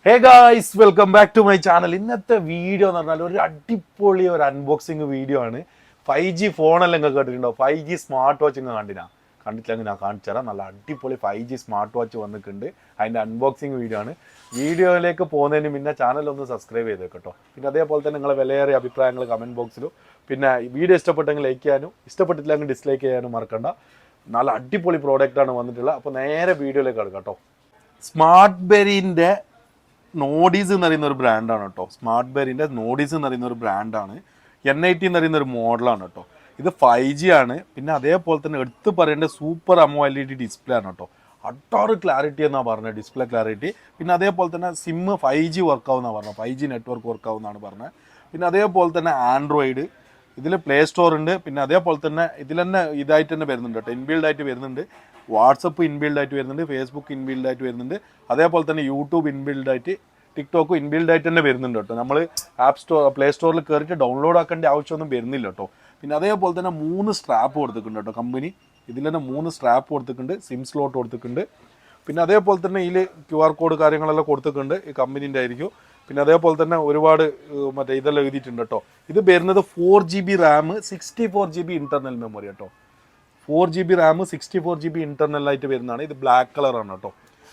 Hey guys, welcome back to my channel. ഇന്നത്തെ video എന്ന് പറഞ്ഞാൽ ഒരു അടിപൊളി ഒരു അൺബോക്സിങ് വീഡിയോ ആണ്. 5G ഫോണെല്ലാം നിങ്ങൾ കേട്ടിട്ടുണ്ടോ? 5G സ്മാർട്ട് വാച്ച് നിങ്ങൾ കണ്ടിട്ടില്ലെങ്കിൽ ഞാൻ കാണിച്ചു തരാം. നല്ല അടിപൊളി 5G സ്മാർട്ട് വാച്ച് വന്നിട്ടുണ്ട്. അതിൻ്റെ അൺബോക്സിങ് വീഡിയോ ആണ്. വീഡിയോയിലേക്ക് പോകുന്നതിന് മുന്നേ ചാനൽ ഒന്ന് സബ്സ്ക്രൈബ് ചെയ്തേട്ടോ. പിന്നെ അതേപോലെ തന്നെ നിങ്ങളെ വിലയേറിയ അഭിപ്രായങ്ങൾ കമൻറ്റ് ബോക്സിലും പിന്നെ വീഡിയോ ഇഷ്ടപ്പെട്ടെങ്കിൽ ലൈക്ക് ചെയ്യാനും ഇഷ്ടപ്പെട്ടിട്ടില്ലെങ്കിൽ ഡിസ്ലൈക്ക് ചെയ്യാനും മറക്കണ്ട. നല്ല അടിപൊളി പ്രോഡക്റ്റാണ് വന്നിട്ടുള്ളത്. അപ്പോൾ നേരെ വീഡിയോയിലേക്ക് കിടക്കാം കേട്ടോ. സ്മാർട്ട് ബെറിൻ്റെ നോഡിസ് എന്ന് പറയുന്ന ഒരു ബ്രാൻഡാണ് കേട്ടോ. സ്മാർട്ട് ബാരിൻ്റെ നോഡിസ് എന്ന് പറയുന്ന ഒരു ബ്രാൻഡാണ്. N80 എന്ന് പറയുന്ന ഒരു മോഡലാണ് കേട്ടോ. ഇത് 5G ആണ്. പിന്നെ അതേപോലെ തന്നെ എടുത്ത് പറയേണ്ട സൂപ്പർ AMOLED ഡിസ്പ്ലേ ആണ് കേട്ടോ. അട്ടാറ് ക്ലാരിറ്റി എന്നാണ് പറഞ്ഞത്, ഡിസ്പ്ലേ ക്ലാരിറ്റി. പിന്നെ അതേപോലെ തന്നെ സിം 5G വർക്കാവുന്നതാണ് പറഞ്ഞത്, 5G നെറ്റ്വർക്ക് വർക്കാവുന്നതാണ് പറഞ്ഞത്. പിന്നെ അതേപോലെ തന്നെ ആൻഡ്രോയിഡ് ഇതിൽ പ്ലേ സ്റ്റോർ ഉണ്ട്. പിന്നെ അതേപോലെ തന്നെ ഇതിൽ തന്നെ ഇതായിട്ട് തന്നെ വരുന്നുണ്ട് കേട്ടോ, ഇൻബിൽഡ് ആയിട്ട് വരുന്നുണ്ട്. വാട്സപ്പ് ഇൻബിൽഡ് ആയിട്ട് വരുന്നുണ്ട്, ഫേസ്ബുക്ക് ഇൻബിൽഡ് ആയിട്ട് വരുന്നുണ്ട്. അതേപോലെ തന്നെ യൂട്യൂബ് ഇൻബിൽഡ് ആയിട്ട്, ടിക്ടോക്ക് ഇൻബിൽഡ് ആയിട്ട് തന്നെ വരുന്നുണ്ട് കേട്ടോ. നമ്മൾ പ്ലേ സ്റ്റോറിൽ കയറിയിട്ട് ഡൗൺലോഡ് ആക്കേണ്ട ആവശ്യമൊന്നും വരുന്നില്ല കേട്ടോ. പിന്നെ അതേപോലെ തന്നെ 3 സ്ട്രാപ്പ് കൊടുത്തിട്ടുണ്ട് കേട്ടോ കമ്പനി. ഇതിൽ തന്നെ 3 സ്ട്രാപ്പ് കൊടുത്തിട്ടുണ്ട്, സിം സ്ലോട്ട് കൊടുത്തിട്ടുണ്ട്. പിന്നെ അതേപോലെ തന്നെ ഇതിൽ QR കോഡ് കാര്യങ്ങളെല്ലാം കൊടുത്തിട്ടുണ്ട്, ഈ കമ്പനീൻ്റെ ആയിരിക്കും. പിന്നെ അതേപോലെ തന്നെ ഒരുപാട് മറ്റേ ഇതെല്ലാം എഴുതിയിട്ടുണ്ട് കേട്ടോ. ഇത് വരുന്നത് 4GB Ram 64GB internal memory കേട്ടോ. 4GB റാം 64GB ഇൻറ്റർണലായിട്ട് വരുന്നതാണ്. ഇത് ബ്ലാക്ക് കളറാണ് കേട്ടോ.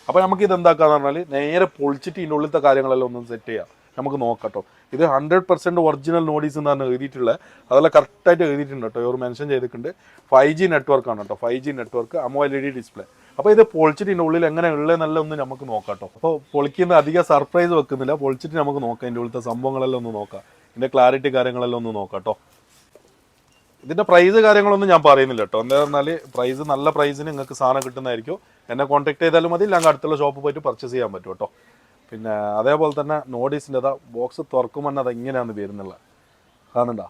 അപ്പോൾ നമുക്ക് ഇത് എന്താക്കാന്ന് പറഞ്ഞാൽ നേരെ പൊളിച്ചിട്ട് ഇതിൻ്റെ ഉള്ളിലത്തെ കാര്യങ്ങളെല്ലാം ഒന്ന് സെറ്റ് ചെയ്യാം, നമുക്ക് നോക്കാം കേട്ടോ. ഇത് 100% ഒറിജിനൽ നോഡീസ് എന്നാണ് എഴുതിയിട്ടുള്ളത്. അതെല്ലാം കറക്റ്റായിട്ട് എഴുതിയിട്ടുണ്ട് കേട്ടോ. ഇവർ മെൻഷൻ ചെയ്തിട്ടുണ്ട്. 5G നെറ്റ്വർക്കാണ് കേട്ടോ, 5G നെറ്റ്വർക്ക്, AMOLED ഡിസ്പ്ലേ. അപ്പോൾ ഇത് പൊളിച്ചിട്ട് ഇതിൻ്റെ ഉള്ളിൽ എങ്ങനെ ഉള്ളതെന്നല്ല ഒന്ന് നമുക്ക് നോക്കാം കേട്ടോ. അപ്പോൾ പൊളിക്കുന്ന അധികം സർപ്രൈസ് വെക്കുന്നില്ല, പൊളിച്ചിട്ട് നമുക്ക് നോക്കാം. ഇതിൻ്റെ ഉള്ളിലത്തെ സംഭവങ്ങളെല്ലാം ഒന്ന് നോക്കാം, ഇതിൻ്റെ ക്ലാരിറ്റി കാര്യങ്ങളെല്ലാം ഒന്ന് നോക്കാം കേട്ടോ. ഇതിൻ്റെ പ്രൈസ് കാര്യങ്ങളൊന്നും ഞാൻ പറയുന്നില്ല കേട്ടോ. എന്താ പറഞ്ഞാൽ പ്രൈസ് നല്ല പ്രൈസിന് നിങ്ങൾക്ക് സാധനം കിട്ടുന്നതായിരിക്കും. എന്നെ കോൺടാക്ട് ചെയ്താലും മതി, ഇല്ലെങ്കിൽ അടുത്തുള്ള ഷോപ്പ് പോയിട്ട് പർച്ചേസ് ചെയ്യാൻ പറ്റും കേട്ടോ. പിന്നെ അതേപോലെ തന്നെ നോഡീസിൻ്റെ ബോക്സ് തുറക്കുമ്പോൾ തന്നെ അത് എങ്ങനെയാണ് വരുന്നുള്ളത് കാണുന്നുണ്ടോ?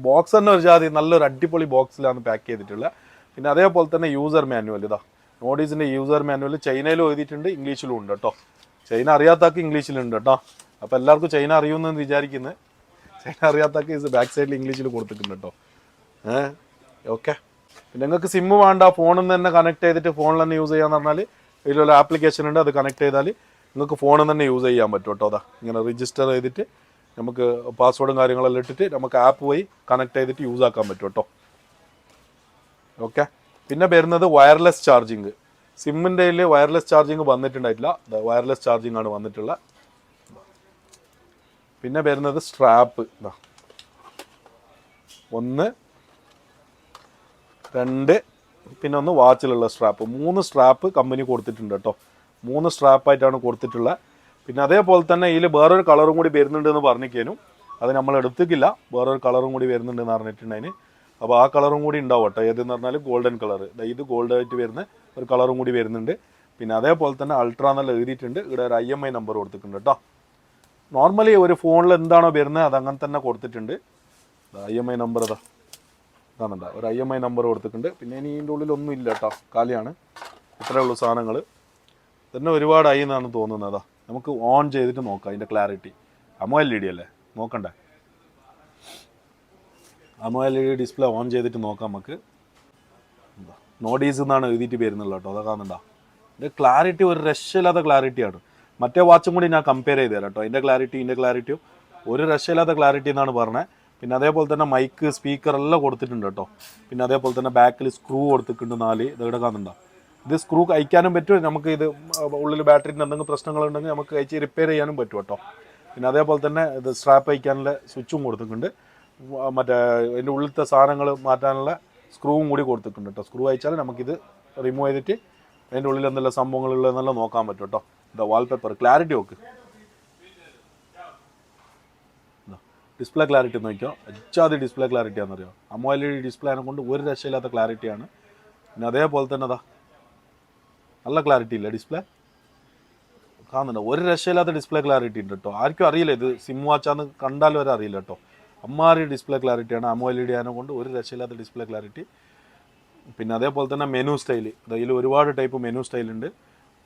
ബോക്സ് തന്നെ ഒരു ജാതി നല്ലൊരു അടിപൊളി ബോക്സിലാണ് പാക്ക് ചെയ്തിട്ടുള്ളത്. പിന്നെ അതേപോലെ തന്നെ യൂസർ മാനുവൽ, നോഡീസിൻ്റെ യൂസർ മാനുവൽ ചൈനയിലും എഴുതിയിട്ടുണ്ട്, ഇംഗ്ലീഷിലും ഉണ്ട് കേട്ടോ. ചൈന അറിയാത്താക്ക് ഇംഗ്ലീഷിലുണ്ട് കേട്ടോ. അപ്പോൾ എല്ലാവർക്കും ചൈന അറിയുമെന്ന് വിചാരിക്കുന്നത്. ചൈന അറിയാത്താക്ക് ഇത് ബാക്ക് സൈഡിൽ ഇംഗ്ലീഷിൽ കൊടുത്തിട്ടുണ്ട് കേട്ടോ. ഓക്കെ. പിന്നെ നിങ്ങൾക്ക് സിമ്മ് വേണ്ട, ഫോണിൽ നിന്ന് തന്നെ കണക്ട് ചെയ്തിട്ട് ഫോണിൽ തന്നെ യൂസ് ചെയ്യാന്ന് പറഞ്ഞാൽ ഇതിലുള്ള ആപ്ലിക്കേഷൻ ഉണ്ട്, അത് കണക്ട് ചെയ്താൽ നിങ്ങൾക്ക് ഫോണിൽ തന്നെ യൂസ് ചെയ്യാൻ പറ്റും കേട്ടോ. അതാ ഇങ്ങനെ രജിസ്റ്റർ ചെയ്തിട്ട് നമുക്ക് പാസ്വേഡും കാര്യങ്ങളെല്ലാം ഇട്ടിട്ട് നമുക്ക് ആപ്പ് വഴി കണക്ട് ചെയ്തിട്ട് യൂസ് ആക്കാൻ പറ്റും കേട്ടോ. ഓക്കെ. പിന്നെ വരുന്നത് വയർലെസ് ചാർജിങ്. സിമ്മിൻ്റെ വയർലെസ് ചാർജിങ് വന്നിട്ടുണ്ടായിട്ടില്ല, വയർലെസ് ചാർജിങ് ആണ് വന്നിട്ടുള്ള. പിന്നെ വരുന്നത് സ്ട്രാപ്പ്, 1 2 പിന്നെ ഒന്ന് വാച്ചിലുള്ള സ്ട്രാപ്പ്. 3 സ്ട്രാപ്പ് കമ്പനി കൊടുത്തിട്ടുണ്ട് കേട്ടോ. 3 സ്ട്രാപ്പായിട്ടാണ് കൊടുത്തിട്ടുള്ളത്. പിന്നെ അതേപോലെ തന്നെ ഇതിൽ വേറൊരു കളറും കൂടി വരുന്നുണ്ടെന്ന് പറഞ്ഞിരിക്കാനും അത് നമ്മൾ എടുത്തിട്ടില്ല. വേറൊരു കളറും കൂടി വരുന്നുണ്ടെന്ന് പറഞ്ഞിട്ടുണ്ടതിന്. അപ്പോൾ ആ കളറും കൂടി ഉണ്ടാവും കേട്ടോ. ഏതെന്ന് പറഞ്ഞാൽ ഗോൾഡൻ കളർ, ഇത് ഗോൾഡ് ആയിട്ട് വരുന്ന ഒരു കളറും കൂടി വരുന്നുണ്ട്. പിന്നെ അതേപോലെ തന്നെ അൾട്രാ എന്നെല്ലാം എഴുതിയിട്ടുണ്ട്. ഇവിടെ ഒരു IMI നമ്പർ കൊടുത്തിട്ടുണ്ട് കേട്ടോ. നോർമലി ഒരു ഫോണിൽ എന്താണോ വരുന്നത് അതങ്ങനെ തന്നെ കൊടുത്തിട്ടുണ്ട്. IMI നമ്പർ കാണണ്ട, ഒരു IMI നമ്പർ കൊടുത്തിട്ടുണ്ട്. പിന്നെ ഇനി ഇതിൻ്റെ ഉള്ളിലൊന്നും ഇല്ല കേട്ടോ, കാലിയാണ്. ഇത്രയേ ഉള്ളൂ സാധനങ്ങൾ. തന്നെ ഒരുപാട് ആയി എന്നാണ് തോന്നുന്നത്. നമുക്ക് ഓൺ ചെയ്തിട്ട് നോക്കാം അതിൻ്റെ ക്ലാരിറ്റി. AMOLED അല്ലേ, നോക്കണ്ടേ? AMOLED ഡിസ്പ്ലേ ഓൺ ചെയ്തിട്ട് നോക്കാം നമുക്ക്. നോഡീസ് എന്നാണ് എഴുതിയിട്ട് വരുന്നുള്ളത് കേട്ടോ. അതാ കാണണ്ട, ഇതിൻ്റെ ക്ലാരിറ്റി ഒരു രക്ഷയില്ലാത്ത ക്ലാരിറ്റിയാണ്. മറ്റേ വാച്ചും കൂടി ഞാൻ കമ്പയർ ചെയ്ത് തരാം കേട്ടോ. ഇതിൻ്റെ ക്ലാരിറ്റിയും ഒരു രക്ഷയില്ലാത്ത ക്ലാരിറ്റി എന്നാണ് പറഞ്ഞത്. പിന്നെ അതേപോലെ തന്നെ മൈക്ക്, സ്പീക്കർ എല്ലാം കൊടുത്തിട്ടുണ്ട് കേട്ടോ. പിന്നെ അതേപോലെ തന്നെ ബാക്കിൽ സ്ക്രൂ കൊടുത്തിട്ടുണ്ട് 4. ഇതെവിടെ കാണുന്നുണ്ടോ? ഇത് സ്ക്രൂ അയക്കാനും പറ്റും നമുക്ക്. ഇത് ഉള്ളിൽ ബാറ്ററിൻ്റെ എന്തെങ്കിലും പ്രശ്നങ്ങളുണ്ടെങ്കിൽ നമുക്ക് അയച്ച് റിപ്പയർ ചെയ്യാനും പറ്റും കേട്ടോ. പിന്നെ അതേപോലെ തന്നെ ഇത് സ്ട്രാപ്പ് അയക്കാനുള്ള സ്വിച്ചും കൊടുത്തിട്ടുണ്ട്. മറ്റേ അതിൻ്റെ ഉള്ളിലത്തെ സാധനങ്ങൾ മാറ്റാനുള്ള സ്ക്രൂവും കൂടി കൊടുത്തിട്ടുണ്ട് കേട്ടോ. സ്ക്രൂ അയച്ചാൽ നമുക്കിത് റിമൂവ് ചെയ്തിട്ട് അതിൻ്റെ ഉള്ളിൽ എന്തെല്ലാം സംഭവങ്ങളുള്ളതെന്നെല്ലാം നോക്കാൻ പറ്റും കേട്ടോ. ഇതാ വാൾപേപ്പർ ക്ലാരിറ്റി നോക്ക്, ഡിസ്പ്ലേ ക്ലാരിറ്റി നോക്കിയോ, അച്ചാതി ഡിസ്പ്ലേ ക്ലാരിറ്റി ആണെന്നറിയോ. AMOLED ഡിസ്പ്ലേ ആനെ കൊണ്ട് ഒരു രക്ഷയില്ലാത്ത ക്ലാരിറ്റിയാണ്. പിന്നെ അതേപോലെ തന്നെ നല്ല ക്ലാരിറ്റി ഇല്ല ഡിസ്പ്ലേ കാണുന്നുണ്ടോ? ഒരു രക്ഷയില്ലാത്ത ഡിസ്പ്ലേ ക്ലാരിറ്റി ഉണ്ട് കേട്ടോ. ആർക്കും അറിയില്ല ഇത് സിം വാച്ചാന്ന് കണ്ടാൽ വരെ അറിയില്ല കേട്ടോ. അമ്മാരി ഡിസ്പ്ലേ ക്ലാരിറ്റിയാണ്. AMOLED ആനെ കൊണ്ട് ഒരു രക്ഷയില്ലാത്ത ഡിസ്പ്ലേ ക്ലാരിറ്റി. പിന്നെ അതേപോലെ തന്നെ മെനു സ്റ്റൈല്, ഇതിൽ ഒരുപാട് ടൈപ്പ് മെനു സ്റ്റൈലുണ്ട്.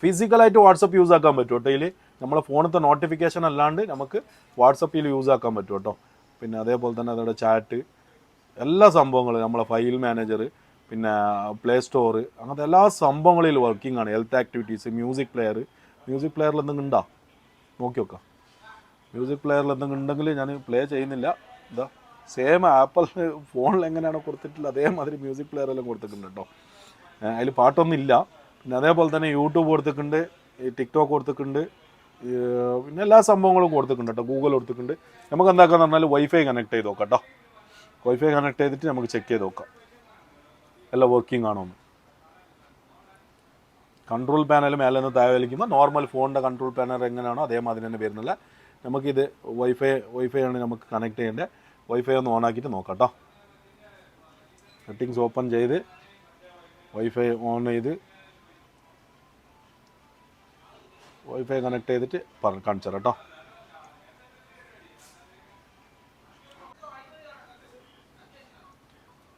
ഫിസിക്കലായിട്ട് വാട്സപ്പ് യൂസ് ആക്കാൻ പറ്റും കേട്ടോ. ഇതിൽ നമ്മളെ ഫോണിലത്തെ നോട്ടിഫിക്കേഷൻ അല്ലാണ്ട് നമുക്ക് വാട്സപ്പിൽ യൂസ് ആക്കാൻ പറ്റും കേട്ടോ. പിന്നെ അതേപോലെ തന്നെ അതോടെ ചാറ്റ്, എല്ലാ സംഭവങ്ങളും, നമ്മളെ ഫയൽ മാനേജർ, പിന്നെ പ്ലേ സ്റ്റോർ, അങ്ങനത്തെ എല്ലാ സംഭവങ്ങളിലും വർക്കിംഗ് ആണ്. ഹെൽത്ത് ആക്ടിവിറ്റീസ്, മ്യൂസിക് പ്ലെയറിൽ എന്തെങ്കിലും ഉണ്ടോ? നോക്കി നോക്കാം. മ്യൂസിക് പ്ലെയറിൽ എന്തെങ്കിലും ഉണ്ടെങ്കിൽ ഞാൻ പ്ലേ ചെയ്യുന്നില്ല. ഇതാ സെയിം ആപ്പിൾ ഫോണിൽ എങ്ങനെയാണോ കൊടുത്തിട്ടില്ല അതേമാതിരി മ്യൂസിക് പ്ലെയറെല്ലാം കൊടുത്തിട്ടുണ്ട് കേട്ടോ. അതിൽ പാട്ടൊന്നും ഇല്ല. പിന്നെ അതേപോലെ തന്നെ യൂട്യൂബ് കൊടുത്തിട്ടുണ്ട്, ഈ ടിക്ടോക്ക് കൊടുത്തിട്ടുണ്ട്, പിന്നെ എല്ലാ സംഭവങ്ങളും കൊടുത്തിട്ടുണ്ട് കേട്ടോ. ഗൂഗിൾ കൊടുത്തിട്ടുണ്ട്. നമുക്ക് എന്താക്കാന്ന് പറഞ്ഞാൽ വൈഫൈ കണക്ട് ചെയ്ത് നോക്കാം കേട്ടോ. വൈഫൈ കണക്ട് ചെയ്തിട്ട് നമുക്ക് ചെക്ക് ചെയ്ത് നോക്കാം എല്ലാം വർക്കിംഗ് ആണോ എന്ന്. കൺട്രോൾ പാനൽ മേലെ നിന്ന് താഴെ വലിക്കുമ്പോൾ നോർമൽ ഫോണിൻ്റെ കൺട്രോൾ പാനൽ എങ്ങനെയാണോ അതേമാതിരി തന്നെ വരുന്നില്ല. നമുക്കിത് വൈഫൈ ആണ് നമുക്ക് കണക്ട് ചെയ്യേണ്ടത്. വൈഫൈ ഒന്ന് ഓൺ ആക്കിയിട്ട് നോക്കാം കേട്ടോ. സെറ്റിങ്സ് ഓപ്പൺ ചെയ്ത് വൈഫൈ ഓൺ ചെയ്ത് വൈഫൈ കണക്ട് ചെയ്തിട്ട് കാണിച്ചു തരാം കേട്ടോ.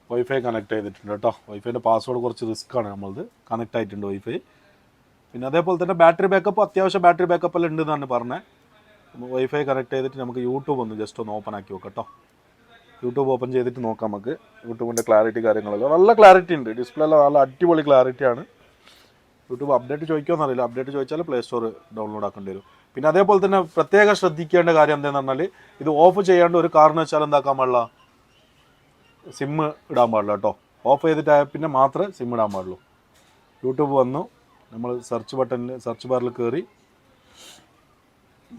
വൈഫൈ കണക്ട് ചെയ്തിട്ടുണ്ട് കേട്ടോ. വൈഫൈൻ്റെ പാസ്വേഡ് കുറച്ച് റിസ്ക്കാണ് നമ്മളത്. കണക്ട് ആയിട്ടുണ്ട് വൈഫൈ. പിന്നെ അതേപോലെ തന്നെ ബാറ്ററി ബാക്കപ്പ്, അത്യാവശ്യം ബാറ്ററി ബാക്കപ്പ് എല്ലാം ഉണ്ടെന്നാണ് പറഞ്ഞത്. വൈഫൈ കണക്ട് ചെയ്തിട്ട് നമുക്ക് യൂട്യൂബ് ഒന്ന് ജസ്റ്റ് ഒന്ന് ഓപ്പൺ ആക്കി നോക്കാം കേട്ടോ. യൂട്യൂബ് ഓപ്പൺ ചെയ്തിട്ട് നോക്കാം നമുക്ക് യൂട്യൂബിൻ്റെ ക്ലാരിറ്റി കാര്യങ്ങളൊക്കെ. നല്ല ക്ലാരിറ്റി ഉണ്ട്. ഡിസ്പ്ലേ എല്ലാം നല്ല അടിപൊളി ക്ലാരിറ്റിയാണ്. യൂട്യൂബ് അപ്ഡേറ്റ് ചോദിക്കുമെന്നറിയില്ല. അപ്ഡേറ്റ് ചോദിച്ചാൽ പ്ലേ സ്റ്റോർ ഡൗൺലോഡ് ആക്കേണ്ടി വരും. പിന്നെ അതേപോലെ തന്നെ പ്രത്യേകം ശ്രദ്ധിക്കേണ്ട കാര്യം എന്താണെന്ന് പറഞ്ഞാൽ ഇത് ഓഫ് ചെയ്യാണ്ട് ഒരു കാരണം വെച്ചാൽ എന്താക്കാൻ പാടില്ല, സിമ്മ് ഇടാൻ പാടില്ല കേട്ടോ. ഓഫ് ചെയ്തിട്ടായ പിന്നെ മാത്രമേ സിം ഇടാൻ പാടുള്ളൂ. യൂട്യൂബ് വന്നു, നമ്മൾ സെർച്ച് ബാറിൽ കയറി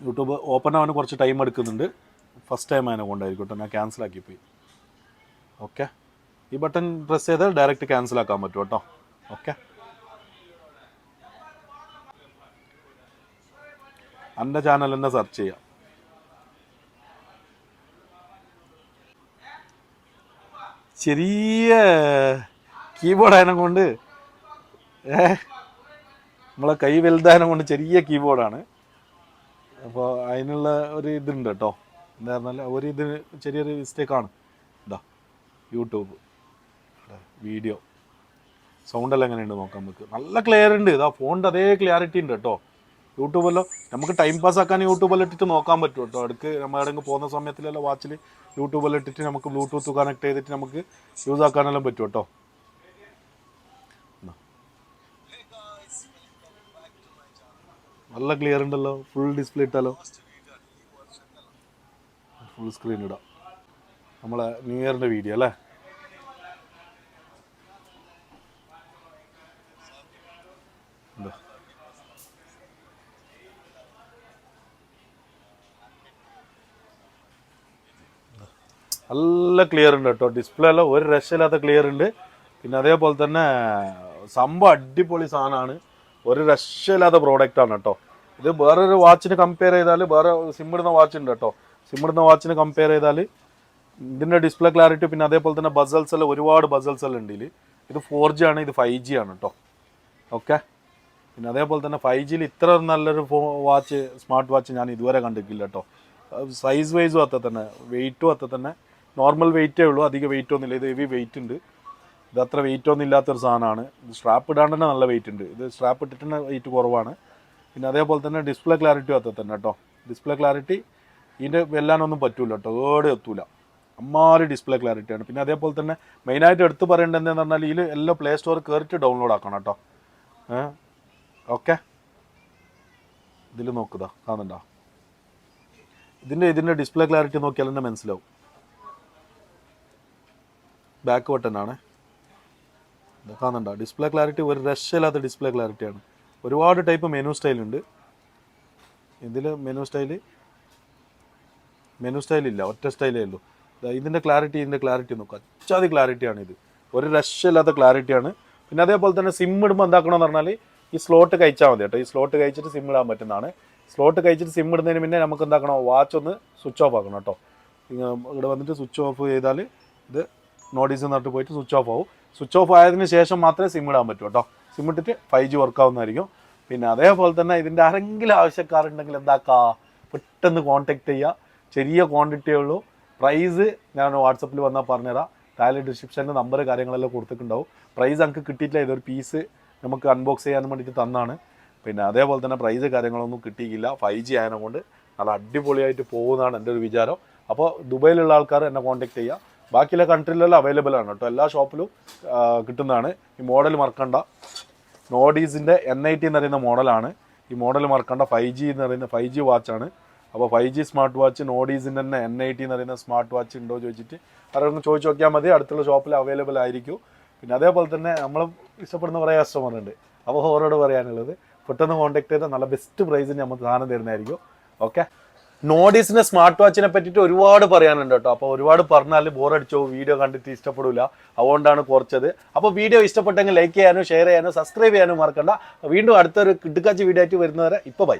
യൂട്യൂബ് ഓപ്പൺ ആവാൻ കുറച്ച് ടൈം എടുക്കുന്നുണ്ട്. ഫസ്റ്റ് ടൈം അതിനെ കൊണ്ടായിരിക്കും കേട്ടോ. ഞാൻ ക്യാൻസലാക്കി പോയി. ഓക്കെ, ഈ ബട്ടൺ പ്രസ് ചെയ്താൽ ഡയറക്റ്റ് ക്യാൻസലാക്കാൻ പറ്റും കേട്ടോ. ഓക്കെ, എൻ്റെ ചാനൽ തന്നെ സെർച്ച് ചെയ്യാം. ചെറിയ കീബോർഡ് ആയതിനെ കൊണ്ട് നമ്മളെ കൈ വലുതായതിനെ കൊണ്ട് ചെറിയ കീബോർഡാണ്. അപ്പോൾ അതിനുള്ള ഒരു ഇതുണ്ട് കേട്ടോ. എന്താ പറഞ്ഞാൽ ഇത് ചെറിയൊരു മിസ്റ്റേക്കാണ്. ഇതാ യൂട്യൂബ് വീഡിയോ സൗണ്ടെല്ലാം എങ്ങനെയുണ്ട് നോക്കാം നമുക്ക്. നല്ല ക്ലിയർ ഉണ്ട്. ഇതാ ഫോണിൻ്റെ അതേ ക്ലിയാരിറ്റി ഉണ്ട് കേട്ടോ. യൂട്യൂബെല്ലാം നമുക്ക് ടൈം പാസ് ആക്കാൻ യൂട്യൂബെല്ലാം ഇട്ടിട്ട് നോക്കാൻ പറ്റും കേട്ടോ. അടുക്ക് നമ്മൾ എവിടെയെങ്കിലും പോകുന്ന സമയത്തിലെല്ലാം വാച്ചിൽ യൂട്യൂബെല്ലാം ഇട്ടിട്ട് നമുക്ക് ബ്ലൂടൂത്ത് കണക്ട് ചെയ്തിട്ട് നമുക്ക് യൂസ് ആക്കാനെല്ലാം പറ്റും കേട്ടോ. നല്ല ക്ലിയർ ഉണ്ടല്ലോ. ഫുൾ ഡിസ്പ്ലേ ഇട്ടാലോ, ഫുൾ സ്ക്രീൻ ഇടാം. നമ്മളെ ന്യൂ ഇയറിൻ്റെ വീഡിയോ അല്ലേ. നല്ല ക്ലിയർ ഉണ്ട് കേട്ടോ. ഡിസ്പ്ലേ എല്ലാം ഒരു രക്ഷയില്ലാത്ത ക്ലിയർ ഉണ്ട്. പിന്നെ അതേപോലെ തന്നെ സംഭവം അടിപൊളി സാധനമാണ്. ഒരു രക്ഷയില്ലാത്ത പ്രോഡക്റ്റാണ് കേട്ടോ. ഇത് വേറൊരു വാച്ചിന് കമ്പയർ ചെയ്താൽ, വേറെ സിം ഇടുന്ന വാച്ച് ഉണ്ട് കേട്ടോ. സിം ഇടുന്ന വാച്ചിന് കമ്പയർ ചെയ്താൽ ഇതിൻ്റെ ഡിസ്പ്ലേ ക്ലാരിറ്റി, പിന്നെ അതേപോലെ തന്നെ ബസൽസ് എല്ലാം ഒരുപാട് ബസൽസ് എല്ലാം ഉണ്ട് ഇതിൽ. ഇത് 4G ആണ്, ഇത് 5G ആണ് കേട്ടോ. ഓക്കെ, പിന്നെ അതേപോലെ തന്നെ 5Gയിൽ ഇത്ര നല്ലൊരു വാച്ച്, സ്മാർട്ട് വാച്ച് ഞാൻ ഇതുവരെ കണ്ടിട്ടില്ല കേട്ടോ. സൈസ് വൈസും അത്ര തന്നെ, വെയിറ്റും അത്ര തന്നെ. നോർമൽ വെയിറ്റേ ഉള്ളൂ, അധികം വെയിറ്റ് ഒന്നുമില്ല. ഇത് ഹെവി വെയിറ്റ് ഉണ്ട്. ഇത് അത്ര വെയിറ്റ് ഒന്നും ഇല്ലാത്തൊരു സാധനമാണ്. ഇത് സ്ട്രാപ്പ് ഇടാണ്ട് തന്നെ നല്ല വെയിറ്റ് ഉണ്ട്. ഇത് സ്ട്രാപ്പ് ഇട്ടിട്ട് തന്നെ വെയിറ്റ് കുറവാണ്. പിന്നെ അതേപോലെ തന്നെ ഡിസ്പ്ലേ ക്ലാരിറ്റിയും അത്ര തന്നെ കേട്ടോ. ഡിസ്പ്ലേ ക്ലാരിറ്റി ഇതിൻ്റെ വെല്ലാനൊന്നും പറ്റൂല കേട്ടോ. ഏടെ എത്തൂല, അമ്മാരി ഡിസ്പ്ലേ ക്ലാരിറ്റിയാണ്. പിന്നെ അതേപോലെ തന്നെ മെയിനായിട്ട് എടുത്ത് പറയേണ്ടത് എന്താണെന്ന് പറഞ്ഞാൽ ഇതിൽ എല്ലാം പ്ലേ സ്റ്റോർ കയറിയിട്ട് ഡൗൺലോഡ് ആക്കണം കേട്ടോ. ഓക്കെ, ഇതിൽ നോക്കുക, കാണുന്നുണ്ടോ? ഇതിൻ്റെ ഡിസ്പ്ലേ ക്ലാരിറ്റി നോക്കിയാൽ തന്നെ മനസ്സിലാവും. ബാക്ക് ബട്ടനാണ്, കാണുന്നുണ്ടോ? ഡിസ്പ്ലേ ക്ലാരിറ്റി ഒരു രക്ഷയില്ലാത്ത ഡിസ്പ്ലേ ക്ലാരിറ്റിയാണ്. ഒരുപാട് ടൈപ്പ് മെനു സ്റ്റൈലുണ്ട് ഇതിൽ. മെനു സ്റ്റൈലില്ല, ഒറ്റ സ്റ്റൈലേ ഉള്ളൂ. ഇതിൻ്റെ ക്ലാരിറ്റി നോക്കുക, അച്ചാതി ക്ലാരിറ്റിയാണ് ഇത്. ഒരു രക്ഷയില്ലാത്ത ക്ലാരിറ്റിയാണ്. പിന്നെ അതേപോലെ തന്നെ സിം ഇടുമ്പോൾ എന്താക്കണമെന്ന് പറഞ്ഞാൽ ഈ സ്ലോട്ട് കഴിച്ചാൽ മതി കേട്ടോ. ഈ സ്ലോട്ട് കഴിച്ചിട്ട് സിം ഇടാൻ പറ്റുന്നതാണ്. സ്ലോട്ട് കഴിച്ചിട്ട് സിം ഇടുന്നതിന് മുന്നേ നമുക്ക് എന്താക്കണം, വാച്ച് ഒന്ന് സ്വിച്ച് ഓഫ് ആക്കണം കേട്ടോ. ഇവിടെ വന്നിട്ട് സ്വിച്ച് ഓഫ് ചെയ്താൽ ഇത് നോഡീസ് എന്നിട്ട് പോയിട്ട് സ്വിച്ച് ഓഫ് ആവും. സ്വിച്ച് ഓഫ് ആയതിനു ശേഷം മാത്രമേ സിം ഇടാൻ പറ്റൂ കേട്ടോ. സിം ഇട്ടിട്ട് 5G വർക്ക് ആവുന്നതായിരിക്കും. പിന്നെ അതേപോലെ തന്നെ ഇതിൻ്റെ ആരെങ്കിലും ആവശ്യക്കാരുണ്ടെങ്കിൽ എന്താക്കുക, പെട്ടെന്ന് കോൺടാക്ട് ചെയ്യുക. ചെറിയ ക്വാണ്ടിറ്റിയേ ഉള്ളൂ. പ്രൈസ് ഞാൻ വാട്സപ്പിൽ വന്നാൽ പറഞ്ഞുതരാം. താഴെ ഡിസ്ക്രിപ്ഷനിൽ നമ്പർ കാര്യങ്ങളെല്ലാം കൊടുത്തിട്ടുണ്ടാവും. പ്രൈസ് നമുക്ക് കിട്ടിയിട്ടില്ല. ഇതൊരു പീസ് നമുക്ക് അൺബോക്സ് ചെയ്യാൻ വേണ്ടിയിട്ട് തന്നാണ്. പിന്നെ അതേപോലെ തന്നെ പ്രൈസ് കാര്യങ്ങളൊന്നും കിട്ടിയില്ല. 5G ആയതിനെ കൊണ്ട് നല്ല അടിപൊളിയായിട്ട് പോകുന്നതാണ് എൻ്റെ ഒരു വിചാരം. അപ്പോൾ ദുബൈയിലുള്ള ആൾക്കാർ എന്നെ കോൺടാക്ട് ചെയ്യുക. ബാക്കിയുള്ള കൺട്രിയിലെല്ലാം അവൈലബിൾ ആണ് കേട്ടോ. എല്ലാ ഷോപ്പിലും കിട്ടുന്നതാണ്. ഈ മോഡൽ മറക്കണ്ട, നോഡീസിൻ്റെ N80 എന്ന് പറയുന്ന മോഡലാണ്. ഈ മോഡൽ മറക്കണ്ട 5G എന്ന് പറയുന്ന 5G വാച്ചാണ്. അപ്പോൾ 5G സ്മാർട്ട് വാച്ച് നോഡീസിൻ്റെ തന്നെ N80 എന്ന് പറയുന്ന സ്മാർട്ട് വാച്ച് ഉണ്ടോ ചോദിച്ചിട്ട് അവരൊന്ന് ചോദിച്ചു നോക്കിയാൽ മതി. അടുത്തുള്ള ഷോപ്പിൽ അവൈലബിൾ ആയിരിക്കും. പിന്നെ അതേപോലെ തന്നെ നമ്മൾ ഇഷ്ടപ്പെടുന്ന കുറേ കസ്റ്റമർ ഉണ്ട്. അപ്പോൾ അവരോട് പറയാനുള്ളത് പെട്ടെന്ന് കോൺടാക്ട് ചെയ്താൽ നല്ല ബെസ്റ്റ് പ്രൈസിന് നമുക്ക് സാധനം തരുന്നതായിരിക്കും. ഓക്കെ, നോഡീസിൻ്റെ സ്മാർട്ട് വാച്ചിനെ പറ്റിയിട്ട് ഒരുപാട് പറയാനുണ്ട് കേട്ടോ. അപ്പോൾ ഒരുപാട് പറഞ്ഞാൽ ബോറടിച്ചോ, വീഡിയോ കണ്ടിട്ട് ഇഷ്ടപ്പെടില്ല, അതുകൊണ്ടാണ് കുറച്ചത്. അപ്പോൾ വീഡിയോ ഇഷ്ടപ്പെട്ടെങ്കിൽ ലൈക്ക് ചെയ്യാനും ഷെയർ ചെയ്യാനും സബ്സ്ക്രൈബ് ചെയ്യാനും മറക്കണ്ട. വീണ്ടും അടുത്തൊരു കിടുക്കാച്ചി വീഡിയോ ആയിട്ട് വരുന്നവരെ ഇപ്പോൾ ബൈ.